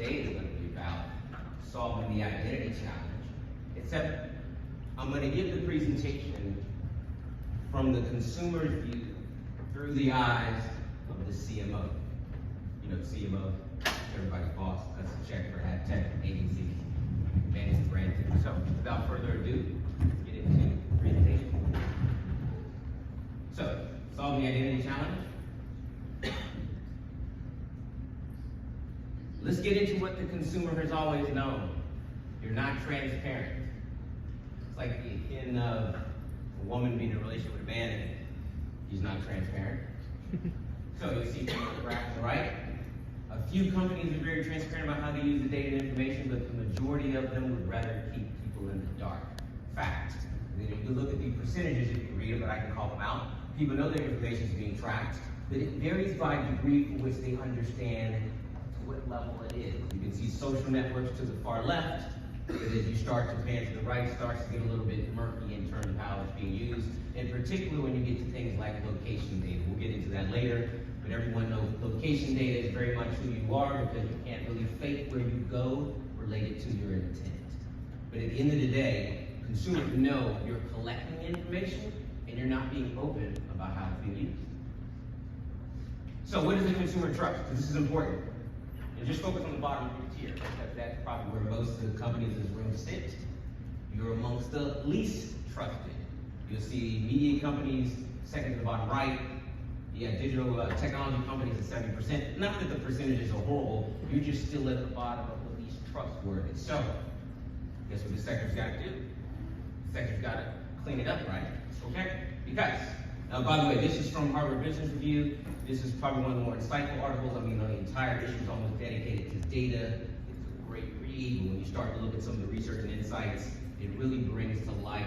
today is going to be about solving the identity challenge, except I'm going to give the presentation from the consumer's view through the eyes of the CMO. You know, the CMO, everybody's boss, cuts a check for ad tech agency, manages the brand too. So without further ado, let's get into the presentation. So, solving the identity challenge. Let's get into what the consumer has always known. You're not transparent. It's like in a woman being in a relationship with a man and he's not transparent. So you see from the graph on the right, a few companies are very transparent about how they use the data and information, but the majority of them would rather keep people in the dark. Fact. And then if you look at the percentages, you can read them, but I can call them out. People know their information is being tracked, but it varies by degree for which they understand to what level it is. You can see social networks to the far left, but as you start to pan to the right, it starts to get a little bit murky in terms of how it's being used, in particular when you get to things like location data. We'll get into that later, but everyone knows location data is very much who you are because you can't really fake where you go related to your intent. But at the end of the day, consumers know you're collecting information and you're not being open about how it's being used. So what does the consumer trust? Because this is important. And just focus on the bottom tier, because that's probably where most of the companies in this room sit. You're amongst the least trusted. You'll see media companies, second to the bottom right. Yeah, digital technology companies at 70%. Not that the percentages are horrible, you're just still at the bottom of the least trustworthy. So, guess what the sector's got to do? The sector's got to clean it up, right? Okay? Because, by the way, this is from Harvard Business Review. This is probably one of the more insightful articles. I mean, the entire issue is almost dedicated to data. It's a great read, but when you start to look at some of the research and insights, it really brings to light